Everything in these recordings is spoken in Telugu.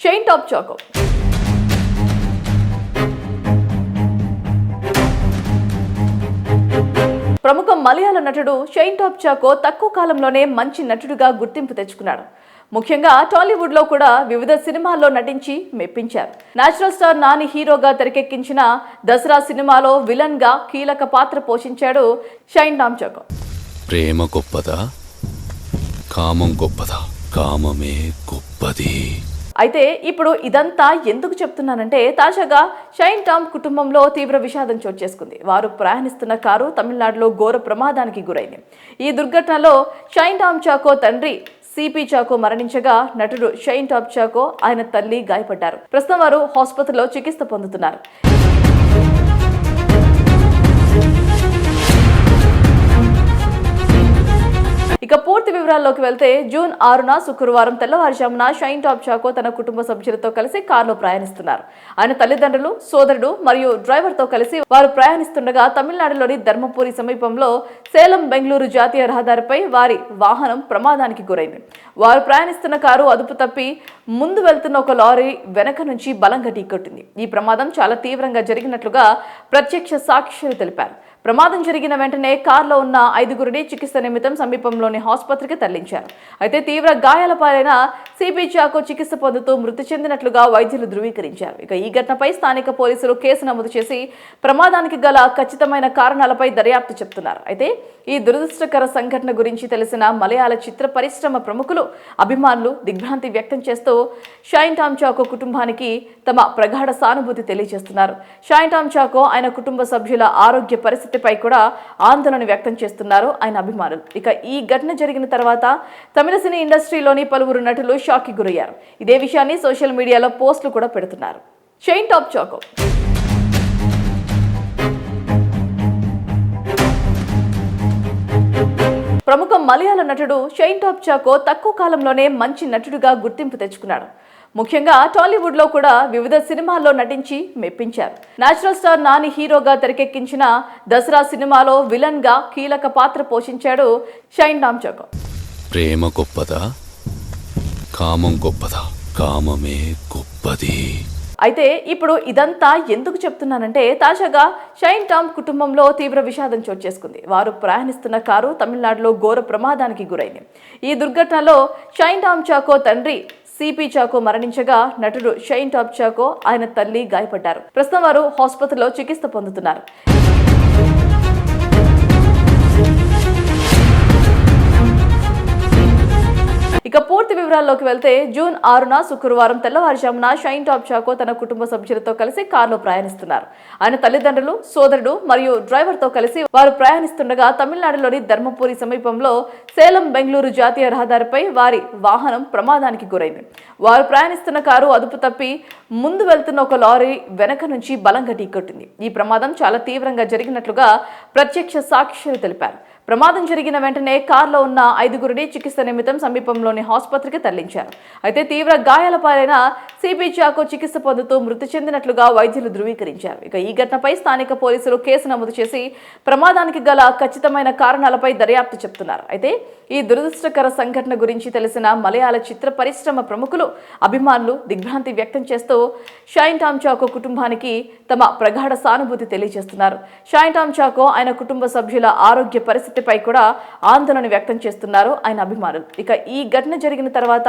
Shine top choco. ప్రముఖ మలయాళ నటుడు షైన్ టాప్ చాకో తక్కువ కాలంలోనే మంచి నటుడిగా గుర్తింపు తెచ్చుకున్నాడు. ముఖ్యంగా టాలీవుడ్ లో కూడా వివిధ సినిమాల్లో నటించి మెప్పించారు. నేచురల్ స్టార్ నాని హీరోగా తెరకెక్కించిన దసరా సినిమాలో విలన్ గా కీలక పాత్ర పోషించాడు షైన్ టాప్ చాకో. ప్రేమ గొప్పదా, కామం గొప్పదా? కామమే గొప్పది. అయితే ఇప్పుడు ఇదంతా ఎందుకు చెప్తున్నానంటే, తాజాగా షైన్ టామ్ కుటుంబంలో తీవ్ర విషాదం చోటు చేసుకుంది. వారు ప్రయాణిస్తున్న కారు తమిళనాడులో ఘోర ప్రమాదానికి గురైంది. ఈ దుర్ఘటనలో షైన్ టామ్ చాకో తండ్రి సిపి చాకో మరణించగా, నటుడు షైన్ టాప్ చాకో ఆయన తల్లి గాయపడ్డారు. ప్రస్తుతం వారు ఆసుపత్రిలో చికిత్స పొందుతున్నారు. ఇక పూర్తి వివరాల్లోకి వెళ్తే, జూన్ 6న శుక్రవారం తెల్లవారుజామున షైన్ టాప్ చాకో తన కుటుంబ సభ్యులతో కలిసి కారులో ప్రయాణిస్తున్నారు. ఆయన తల్లిదండ్రులు, సోదరుడు మరియు డ్రైవర్ తో కలిసి వారు ప్రయాణిస్తుండగా తమిళనాడులోని ధర్మపురి సమీపంలో సేలం బెంగళూరు జాతీయ రహదారిపై వారి వాహనం ప్రమాదానికి గురైంది. వారు ప్రయాణిస్తున్న కారు అదుపు తప్పి ముందు వెళ్తున్న ఒక లారీ వెనక నుంచి బలంగా ఢీకొట్టింది. ఈ ప్రమాదం చాలా తీవ్రంగా జరిగినట్లుగా ప్రత్యక్ష సాక్షులు తెలిపారు. ప్రమాదం జరిగిన వెంటనే కారులో ఉన్న 5గురిని చికిత్స నిమిత్తం సమీపంలోని ఆసుపత్రికి తరలించారు. అయితే తీవ్ర గాయాల పాలైన సిపి చాకో చికిత్స పొందుతూ మృతి చెందినట్లుగా వైద్యులు ధృవీకరించారు. ఇక ఈ ఘటనపై స్థానిక పోలీసులు కేసు నమోదు చేసి ప్రమాదానికి గల ఖచ్చితమైన కారణాలపై దర్యాప్తు చెప్తున్నారు. అయితే ఈ దురదృష్టకర సంఘటన గురించి తెలిసిన మలయాళ చిత్ర పరిశ్రమ ప్రముఖులు, అభిమానులు దిగ్భ్రాంతి వ్యక్తం చేస్తూ షైన్ టామ్ చాకో కుటుంబానికి తమ ప్రగాఢ సానుభూతి తెలియజేస్తున్నారు. షైన్ టామ్ చాకో ఆయన కుటుంబ సభ్యుల ఆరోగ్య పరిస్థితిపై కూడా ఆందోళన వ్యక్తం చేస్తున్నారు ఆయన అభిమానులు. ఇక ఈ ఘటన జరిగిన తర్వాత తమిళ సినీ ఇండస్ట్రీలోని పలువురు నటులు షాక్ కి గురయ్యారు. ఇదే విషయాన్ని సోషల్ మీడియాలో పోస్టులు కూడా పెడుతున్నారు. షైన్ టాప్ చాకో ప్రముఖ మలయాళ నటుడు షైన్ టాప్ చాకో తక్కువ కాలంలోనే మంచి నటుడిగా గుర్తింపు తెచ్చుకున్నాడు. ముఖ్యంగా టాలీవుడ్ లో కూడా వివిధ సినిమాల్లో నటించి మెప్పించారు. నేచురల్ స్టార్ నాని హీరోగా తెరకెక్కించిన దసరా సినిమాలో విలన్ గా కీలక పాత్ర పోషించాడు షైన్ టాప్ చాకో. ప్రేమ గొప్పదా, కామం గొప్పదా? కామమే గొప్పది. అయితే ఇప్పుడు ఇదంతా ఎందుకు చెప్తున్నానంటే, తాజాగా షైన్ టామ్ కుటుంబంలో తీవ్ర విషాదం చోటు చేసుకుంది. వారు ప్రయాణిస్తున్న కారు తమిళనాడులో ఘోర ప్రమాదానికి గురైంది. ఈ దుర్ఘటనలో షైన్ టామ్ చాకో తండ్రి సిపి చాకో మరణించగా, నటుడు షైన్ టాప్ చాకో ఆయన తల్లి గాయపడ్డారు. ప్రస్తుతం వారు ఆసుపత్రిలో చికిత్స పొందుతున్నారు. ఇక పూర్తి వివరాల్లోకి వెళ్తే, జూన్ 6న శుక్రవారం తెల్లవారుజామున షైన్ టాప్ చాకో తన కుటుంబ సభ్యులతో కలిసి కారులో ప్రయాణిస్తున్నారు. ఆయన తల్లిదండ్రులు, సోదరుడు మరియు డ్రైవర్ తో కలిసి వారు ప్రయాణిస్తుండగా తమిళనాడులోని ధర్మపురి సమీపంలో సేలం బెంగళూరు జాతీయ రహదారిపై వారి వాహనం ప్రమాదానికి గురైంది. వారు ప్రయాణిస్తున్న కారు అదుపు తప్పి ముందు వెళ్తున్న ఒక లారీ వెనక నుంచి బలంగా ఢీకొట్టింది. ఈ ప్రమాదం చాలా తీవ్రంగా జరిగినట్లుగా ప్రత్యక్ష సాక్షులు తెలిపారు. ప్రమాదం జరిగిన వెంటనే కారులో ఉన్న 5గురిని చికిత్స నిమిత్తం సమీపంలోని ఆసుపత్రికి తరలించారు. అయితే తీవ్ర గాయాల పాలైన సిపి చాకో చికిత్స పొందుతూ మృతి చెందినట్లుగా వైద్యులు ధృవీకరించారు. ఇక ఈ ఘటనపై స్థానిక పోలీసులు కేసు నమోదు చేసి ప్రమాదానికి గల ఖచ్చితమైన కారణాలపై దర్యాప్తు చెప్తున్నారు. అయితే ఈ దురదృష్టకర సంఘటన గురించి తెలిసిన మలయాళ చిత్ర పరిశ్రమ ప్రముఖులు, అభిమానులు దిగ్భ్రాంతి వ్యక్తం చేస్తూ షైన్ టామ్ చాకో కుటుంబానికి తమ ప్రగాఢ సానుభూతి తెలియజేస్తున్నారు. షైన్ టామ్ చాకో ఆయన కుటుంబ సభ్యుల ఆరోగ్య పరిస్థితిపై కూడా ఆందోళన వ్యక్తం చేస్తున్నారు ఆయన అభిమానులు. ఇక ఈ ఘటన జరిగిన తర్వాత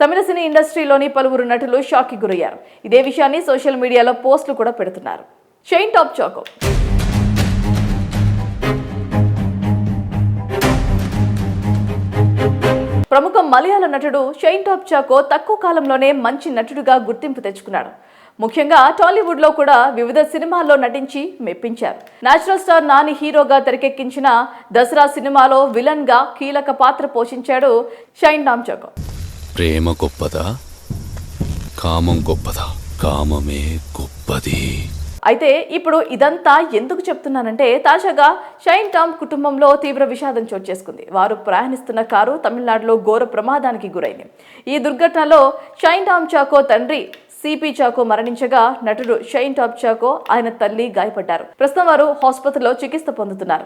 తమిళ సినీ ఇండస్ట్రీలోని పలువురు నటులు షాక్ కి గురయ్యారు. ఇదే విషయాన్ని సోషల్ మీడియాలో పోస్టులు కూడా పెడుతున్నారు. షైన్ టాప్ చాకో ప్రముఖ మలయాళ నటుడు షైన్ టాప్ చాకో తక్కువ కాలంలోనే మంచి నటుడిగా గుర్తింపు తెచ్చుకున్నాడు. ముఖ్యంగా టాలీవుడ్ లో కూడా వివిధ సినిమాల్లో నటించి మెప్పించారు. నేచురల్ స్టార్ నాని హీరోగా తెరకెక్కించిన దసరా సినిమాలో విలన్ గా కీలక పాత్ర పోషించాడు షైన్ టాప్ చాకో. ప్రేమ గొప్పదా, కామం గొప్పదా? కామమే గొప్పది. అయితే ఇప్పుడు ఇదంతా ఎందుకు చెప్తున్నానంటే, తాజాగా షైన్ టామ్ కుటుంబంలో తీవ్ర విషాదం చోటు చేసుకుంది. వారు ప్రయాణిస్తున్న కారు తమిళనాడులో ఘోర ప్రమాదానికి గురైంది. ఈ దుర్ఘటనలో షైన్ టామ్ చాకో తండ్రి సిపి చాకో మరణించగా, నటుడు షైన్ టాప్ చాకో ఆయన తల్లి గాయపడ్డారు. ప్రస్తుతం వారు ఆసుపత్రిలో చికిత్స పొందుతున్నారు.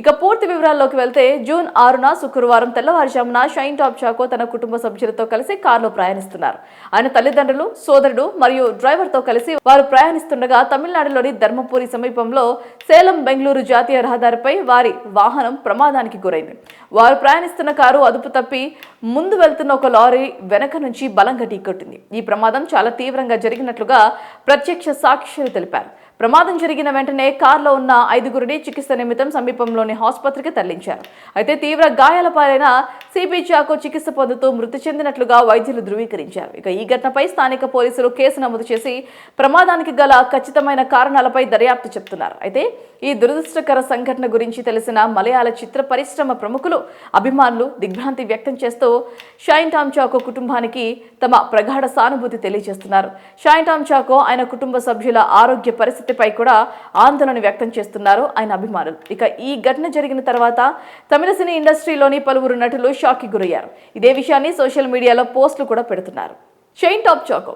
ఇక పూర్తి వివరాల్లోకి వెళ్తే జూన్ 6న శుక్రవారం తెల్లవారుజామున షైన్ టాప్ చాకో తన కుటుంబ సభ్యులతో కలిసి కారులో ప్రయాణిస్తున్నారు. ఆయన తల్లిదండ్రులు, సోదరుడు మరియు డ్రైవర్తో కలిసి వారు ప్రయాణిస్తుండగా తమిళనాడులోని ధర్మపురి సమీపంలో సేలం బెంగళూరు జాతీయ రహదారిపై వారి వాహనం ప్రమాదానికి గురైంది. వారు ప్రయాణిస్తున్న కారు అదుపు తప్పి ముందు వెళ్తున్న ఒక లారీ వెనక నుంచి బలంగా ఢీకొట్టింది. ఈ ప్రమాదం చాలా తీవ్రంగా జరిగినట్లుగా ప్రత్యక్ష సాక్షులు తెలిపారు. ప్రమాదం జరిగిన వెంటనే కారులో ఉన్న 5గురిని చికిత్స నిమిత్తం సమీపంలోని ఆసుపత్రికి తరలించారు. అయితే తీవ్ర గాయాల పాలైన సిపి చాకో చికిత్స పొందుతూ మృతి చెందినట్లుగా వైద్యులు ధృవీకరించారు. ఇక ఈ ఘటనపై స్థానిక పోలీసులు కేసు నమోదు చేసి ప్రమాదానికి గల ఖచ్చితమైన కారణాలపై దర్యాప్తు చెప్తున్నారు. అయితే ఈ దురదృష్టకర సంఘటన గురించి తెలిసిన మలయాళ చిత్ర పరిశ్రమ ప్రముఖులు, అభిమానులు దిగ్భ్రాంతి వ్యక్తం చేస్తూ షైన్ టామ్ చాకో కుటుంబానికి తమ ప్రగాఢ సానుభూతి తెలియజేస్తున్నారు. షైన్ టామ్ చాకో ఆయన కుటుంబ సభ్యుల ఆరోగ్య పరిస్థితిపై కూడా ఆందోళన వ్యక్తం చేస్తున్నారు ఆయన అభిమానులు. ఇక ఈ ఘటన జరిగిన తర్వాత తమిళ సినీ ఇండస్ట్రీలోని పలువురు నటులు షాక్ కి గురయ్యారు. ఇదే విషయాన్ని సోషల్ మీడియాలో పోస్టులు కూడా పెడుతున్నారు. షైన్ టాప్ చాకో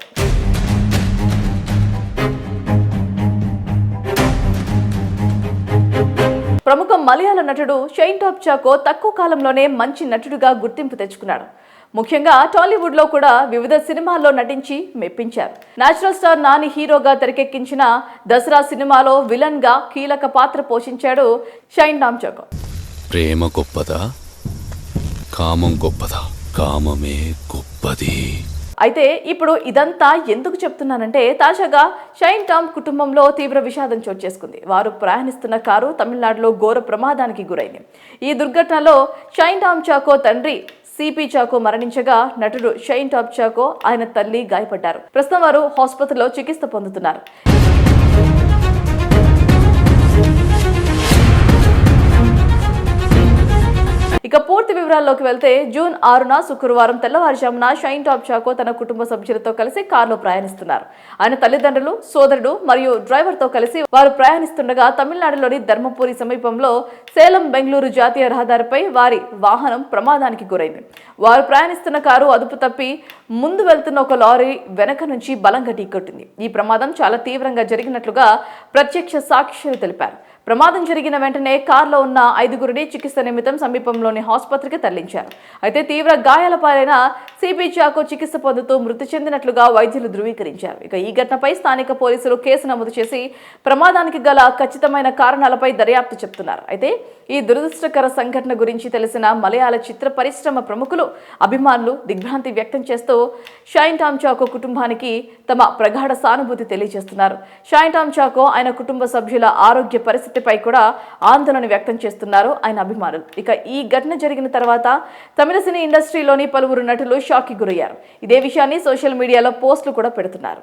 ప్రముఖ మలయాళ నటుడు షైన్ టాప్ చాకో తక్కువ కాలంలోనే మంచి నటుడిగా గుర్తింపు తెచ్చుకున్నాడు. ముఖ్యంగా టాలీవుడ్ లో కూడా వివిధ సినిమాల్లో నటించి మెప్పించారు. నేచురల్ స్టార్ నాని హీరోగా తెరకెక్కించిన దసరా సినిమాలో విలన్ గా కీలక పాత్ర పోషించాడు షైన్ టామ్ చాకో. ప్రేమ గొప్పదా, కామం గొప్పదా? కామమే గొప్పది. అయితే ఇప్పుడు ఇదంతా ఎందుకు చెప్తున్నానంటే తాజాగా షైన్ టామ్ కుటుంబంలో తీవ్ర విషాదం చోటు చేసుకుంది. వారు ప్రయాణిస్తున్న కారు తమిళనాడులో ఘోర ప్రమాదానికి గురైంది. ఈ దుర్ఘటనలో షైన్ టామ్ చాకో తండ్రి సిపి చాకో మరణించగా నటుడు షైన్ టాప్ చాకో ఆయన తల్లి గాయపడ్డారు. ప్రస్తుతం వారు ఆసుపత్రిలో చికిత్స పొందుతున్నారు. ఇక పూర్తి వివరాల్లోకి వెళ్తే జూన్ 6న శుక్రవారం తెల్లవారుజామున షైన్ టాప్ చాకో తన కుటుంబ సభ్యులతో కలిసి కారులో ప్రయాణిస్తున్నారు. ఆయన తల్లిదండ్రులు, సోదరుడు మరియు డ్రైవర్తో కలిసి వారు ప్రయాణిస్తుండగా తమిళనాడులోని ధర్మపురి సమీపంలో సేలం బెంగళూరు జాతీయ రహదారిపై వారి వాహనం ప్రమాదానికి గురైంది. వారు ప్రయాణిస్తున్న కారు అదుపు తప్పి ముందు వెళ్తున్న ఒక లారీ వెనక నుంచి బలంగా ఢీకొట్టింది. ఈ ప్రమాదం చాలా తీవ్రంగా జరిగినట్లుగా ప్రత్యక్ష సాక్షులు తెలిపారు. ప్రమాదం జరిగిన వెంటనే కారులో ఉన్న 5గురిని చికిత్స నిమిత్తం సమీపంలోని ఆసుపత్రికి తరలించారు. అయితే తీవ్ర గాయాల పాలైన సిపి చాకో చికిత్స పొందుతూ మృతి చెందినట్లుగా వైద్యులు ధృవీకరించారు. ఇక ఈ ఘటనపై స్థానిక పోలీసులు కేసు నమోదు చేసి ప్రమాదానికి గల ఖచ్చితమైన కారణాలపై దర్యాప్తు చెప్తున్నారు. అయితే ఈ దురదృష్టకర సంఘటన గురించి తెలిసిన మలయాళ చిత్ర పరిశ్రమ ప్రముఖులు, అభిమానులు దిగ్భ్రాంతి వ్యక్తం చేస్తూ షైన్ టామ్ చాకో కుటుంబానికి తమ ప్రగాఢ సానుభూతి తెలియజేస్తున్నారు. షైన్ టామ్ చాకో ఆయన కుటుంబ సభ్యుల ఆరోగ్య పరిస్థితిపై కూడా ఆందోళన వ్యక్తం చేస్తున్నారు ఆయన అభిమానులు. ఇక ఈ ఘటన జరిగిన తర్వాత తమిళ సినీ ఇండస్ట్రీలోని పలువురు నటులు షాక్ కి గురయ్యారు. ఇదే విషయాన్ని సోషల్ మీడియాలో పోస్టులు కూడా పెడుతున్నారు.